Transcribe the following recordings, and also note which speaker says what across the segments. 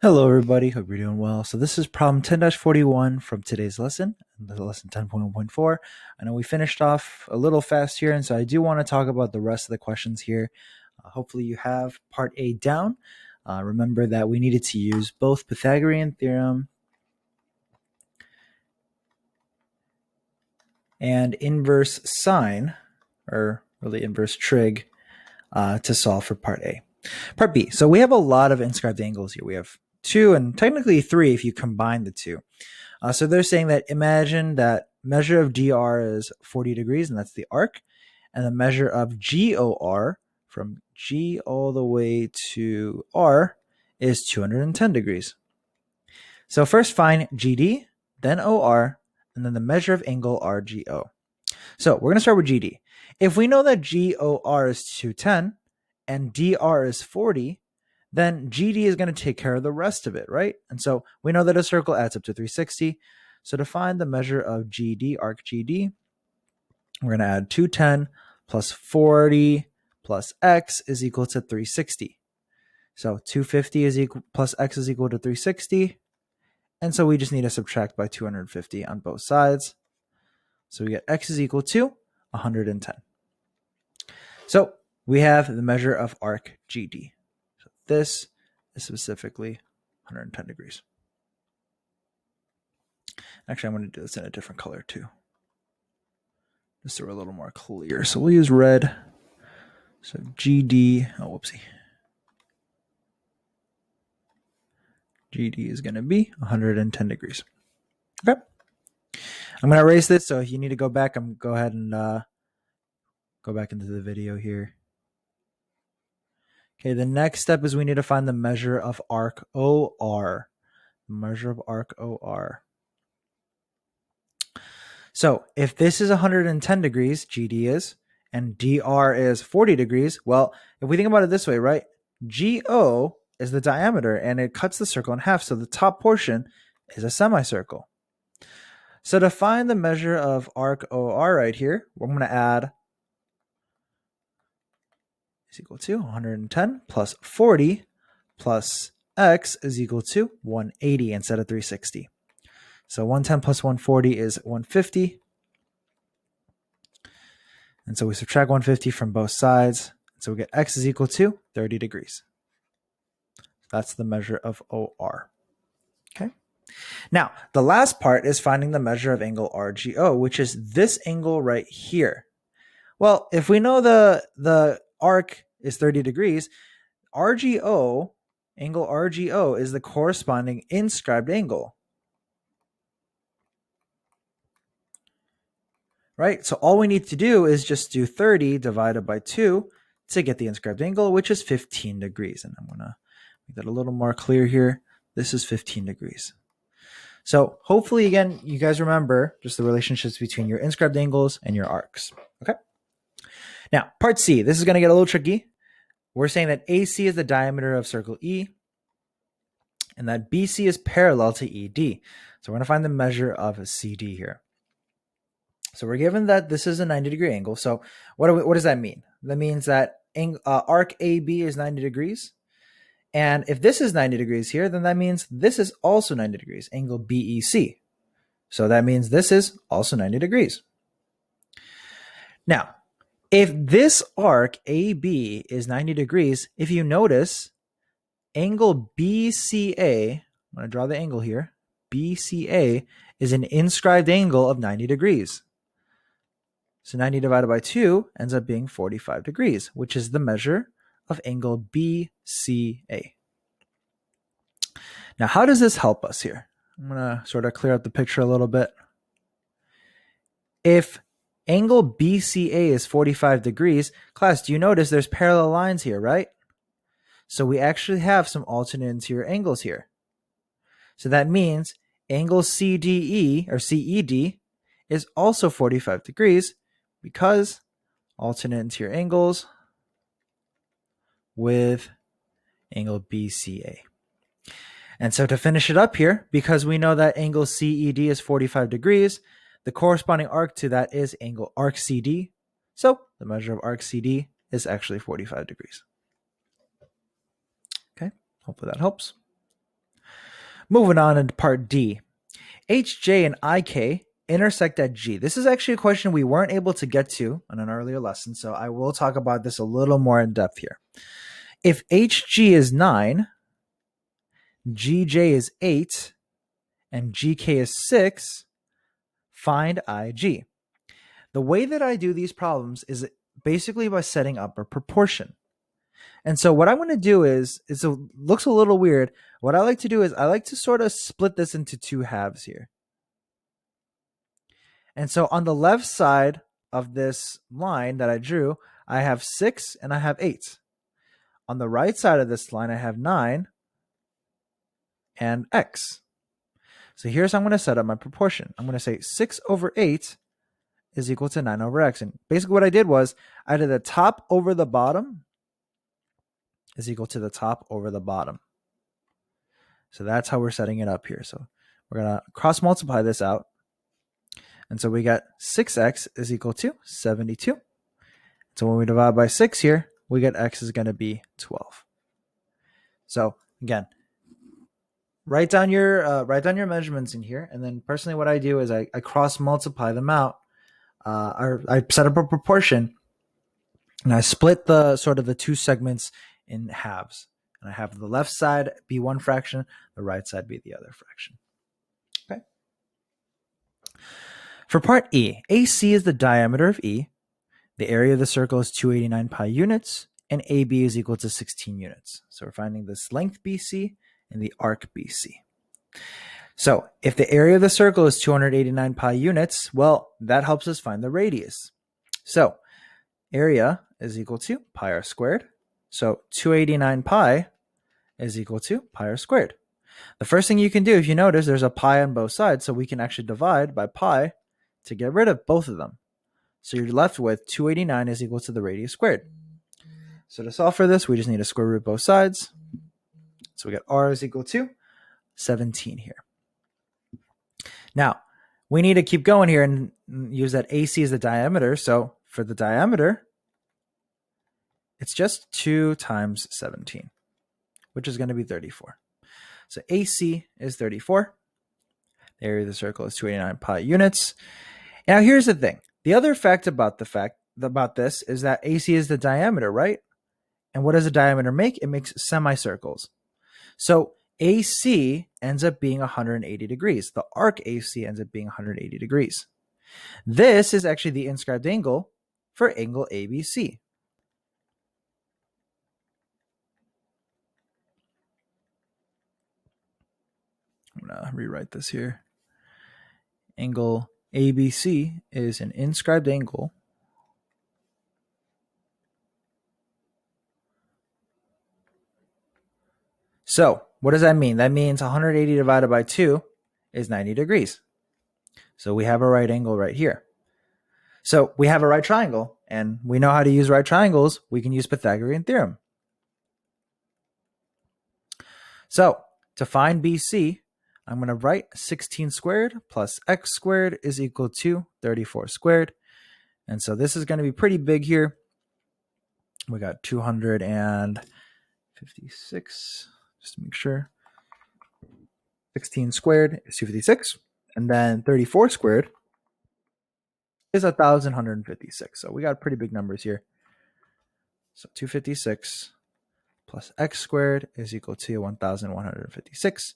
Speaker 1: Hello, everybody. Hope you're doing well. So this is problem 10-41 from today's lesson, the lesson 10.1.4. I know we finished off a little fast here, and so I do want to talk about the rest of the questions here. Hopefully you have part A down. Remember that we needed to use both Pythagorean theorem and inverse sine, or really inverse trig, to solve for part A. Part B. So we have a lot of inscribed angles here. We have two and technically three if you combine the two. So they're saying that imagine that measure of dr is 40 degrees, and that's the arc, and the measure of GOR from G all the way to R is 210 degrees. So first find GD, then OR, and then the measure of angle RGO. So we're going to start with GD. If we know that GOR is 210 and DR is 40, then GD is going to take care of the rest of it, right? And so we know that a circle adds up to 360. So to find the measure of GD, arc GD, we're going to add 210 plus 40 plus x is equal to 360. So 250 is equal plus x is equal to 360. And so we just need to subtract by 250 on both sides. So we get x is equal to 110. So we have the measure of arc GD. So this is specifically 110 degrees. Actually, I'm going to do this in a different color too, just so we're a little more clear. So we'll use red. So GD, oh, whoopsie. GD is going to be 110 degrees. Okay. I'm going to erase this, so if you need to go back, go ahead and go back into the video here. Okay, the next step is we need to find the measure of arc OR. Measure of arc OR. So if this is 110 degrees, GD is, and DR is 40 degrees, well, if we think about it this way, right? GO is the diameter, and it cuts the circle in half, so the top portion is a semicircle. So to find the measure of arc OR right here, we're going to add is equal to 110 plus 40 plus x is equal to 180 instead of 360. So 110 plus 140 is 150. And so we subtract 150 from both sides. So we get x is equal to 30 degrees. That's the measure of OR. Okay. Now, the last part is finding the measure of angle RGO, which is this angle right here. Well, if we know the arc is 30 degrees, RGO, angle RGO, is the corresponding inscribed angle. Right? So all we need to do is just do 30 divided by 2 to get the inscribed angle, which is 15 degrees. And I'm going to make that a little more clear here. This is 15 degrees. So hopefully, again, you guys remember just the relationships between your inscribed angles and your arcs. Okay. Now, part C. This is going to get a little tricky. We're saying that AC is the diameter of circle E, and that BC is parallel to ED. So we're going to find the measure of a CD here. So we're given that this is a 90-degree angle. So what does that mean? That means that arc AB is 90 degrees. And if this is 90 degrees here, then that means this is also 90 degrees, angle BEC. So that means this is also 90 degrees. Now, if this arc AB is 90 degrees, if you notice, angle BCA, I'm going to draw the angle here, BCA is an inscribed angle of 90 degrees. So 90 divided by 2 ends up being 45 degrees, which is the measure of angle BCA. Now, how does this help us here? I'm going to sort of clear up the picture a little bit. If angle BCA is 45 degrees, class, do you notice there's parallel lines here, right? So we actually have some alternate interior angles here. So that means angle CDE or CED is also 45 degrees because alternate interior angles with angle BCA. And so to finish it up here, because we know that angle CED is 45 degrees, the corresponding arc to that is angle arc CD. So the measure of arc CD is actually 45 degrees. Okay, hopefully that helps. Moving on into part D. HJ and IK intersect at G. This is actually a question we weren't able to get to in an earlier lesson, so I will talk about this a little more in depth here. If HG is 9, GJ is 8, and GK is 6, find IG. The way that I do these problems is basically by setting up a proportion. And so what I'm going to do is it looks a little weird. What I like to do is I like to sort of split this into two halves here. And so on the left side of this line that I drew, I have 6 and I have 8. On the right side of this line, I have 9 and x. So here's how I'm going to set up my proportion. I'm going to say 6 over 8 is equal to 9 over x. And basically what I did was I did the top over the bottom is equal to the top over the bottom. So that's how we're setting it up here. So we're going to cross multiply this out. And so we got 6x is equal to 72. So when we divide by 6 here, we get x is going to be 12. So again, write down your measurements in here. And then personally what I do is I cross multiply them out. Or I set up a proportion and I split the two segments in halves. And I have the left side be one fraction, the right side be the other fraction. Okay. For part E, AC is the diameter of E, the area of the circle is 289 pi units, and AB is equal to 16 units. So we're finding this length BC and the arc BC. So if the area of the circle is 289 pi units, well, that helps us find the radius. So area is equal to pi r squared. So 289 pi is equal to pi r squared. The first thing you can do, if you notice, there's a pi on both sides, so we can actually divide by pi to get rid of both of them. So you're left with 289 is equal to the radius squared. So to solve for this, we just need to square root both sides. So we got r is equal to 17 here. Now, we need to keep going here and use that AC as the diameter. So for the diameter, it's just 2 times 17, which is going to be 34. So AC is 34. The area of the circle is 289 pi units. Now here's the thing. The other fact about this is that AC is the diameter, right? And what does a diameter make? It makes semicircles. So AC ends up being 180 degrees. The arc AC ends up being 180 degrees. This is actually the inscribed angle for angle ABC. I'm going to rewrite this here. Angle ABC is an inscribed angle So what does that mean? That means 180 divided by 2 is 90 degrees. So we have a right angle right here. So we have a right triangle, and we know how to use right triangles. We can use Pythagorean theorem. So to find BC, I'm going to write 16 squared plus x squared is equal to 34 squared. And so this is going to be pretty big here. We got 256, just to make sure. 16 squared is 256. And then 34 squared is 1,156. So we got pretty big numbers here. So 256 plus x squared is equal to 1,156.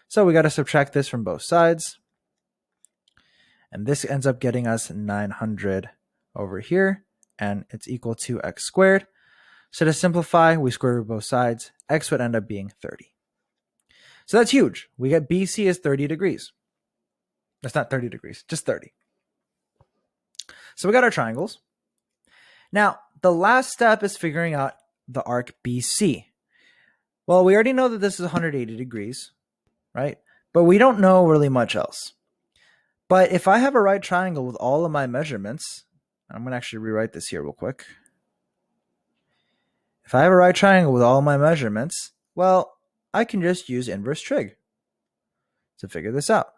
Speaker 1: So we got to subtract this from both sides. And this ends up getting us 900 over here. And it's equal to x squared. So to simplify, we square root both sides. X would end up being 30. So that's huge. We get BC is 30 degrees. That's not 30 degrees, just 30. So we got our triangles. Now, the last step is figuring out the arc BC. Well, we already know that this is 180 degrees, right? But we don't know really much else. But if I have a right triangle with all of my measurements, I'm going to actually rewrite this here real quick. If I have a right triangle with all my measurements, well, I can just use inverse trig to figure this out.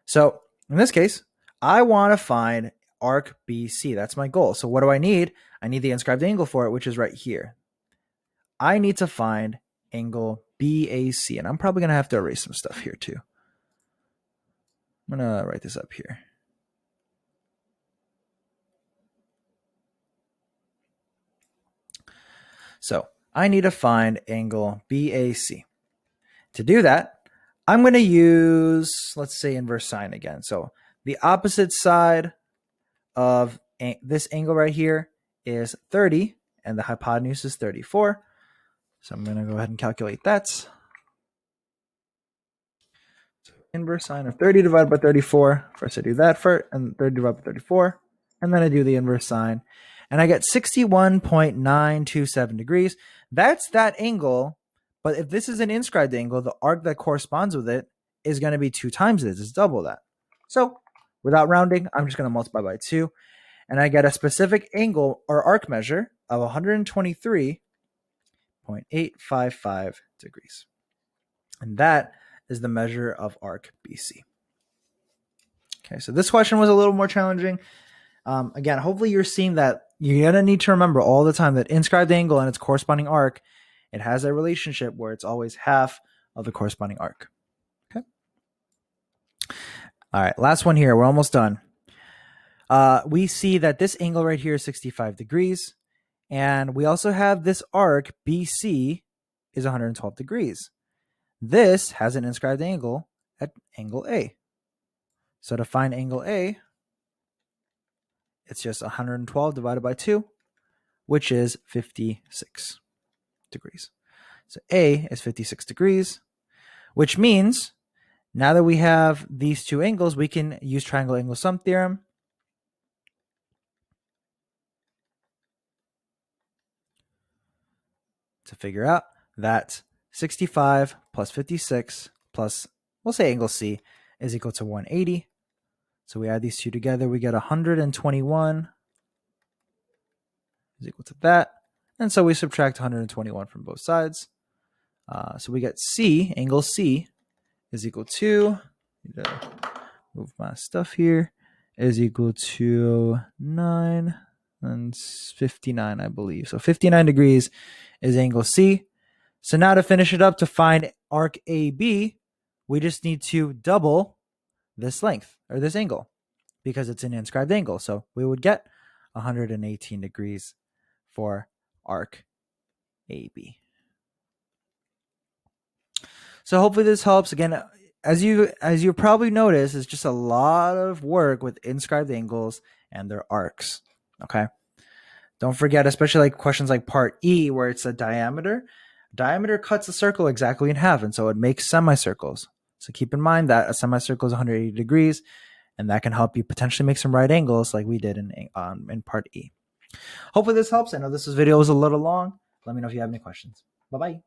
Speaker 1: So in this case, I want to find arc BC. That's my goal. So what do I need? I need the inscribed angle for it, which is right here. I need to find angle BAC. And I'm probably going to have to erase some stuff here too. I'm going to write this up here. So I need to find angle BAC. To do that, I'm going to use, let's say, inverse sine again. So the opposite side of this angle right here is 30, and the hypotenuse is 34. So I'm going to go ahead and calculate that. So inverse sine of 30 divided by 34. First I do that first, and 30 divided by 34. And then I do the inverse sine. And I get 61.927 degrees. That's that angle. But if this is an inscribed angle, the arc that corresponds with it is going to be 2 times this. It's double that. So without rounding, I'm just going to multiply by 2. And I get a specific angle or arc measure of 123.855 degrees. And that is the measure of arc BC. Okay, so this question was a little more challenging. Again, hopefully you're seeing that you're going to need to remember all the time that inscribed angle and its corresponding arc, it has a relationship where it's always half of the corresponding arc. Okay. All right, last one here. We're almost done. We see that this angle right here is 65 degrees. And we also have this arc BC is 112 degrees. This has an inscribed angle at angle A. So to find angle A, it's just 112 divided by 2, which is 56 degrees. So A is 56 degrees, which means now that we have these two angles, we can use triangle angle sum theorem. To figure out that 65 plus 56 plus, we'll say angle C, is equal to 180. So we add these two together, we get 121 is equal to that. And so we subtract 121 from both sides. So we get C, angle C, is equal to, need to move my stuff here, is equal to 9 and 59, I believe. So 59 degrees is angle C. So now to finish it up, to find arc AB, we just need to double this length or this angle because it's an inscribed angle. So we would get 118 degrees for arc AB. So hopefully this helps. Again, as you probably notice, it's just a lot of work with inscribed angles and their arcs. Okay. Don't forget, especially like questions like part E, where it's a diameter. Diameter cuts a circle exactly in half, and so it makes semicircles. So keep in mind that a semicircle is 180 degrees, and that can help you potentially make some right angles like we did in part E. Hopefully this helps. I know this video was a little long. Let me know if you have any questions. Bye-bye.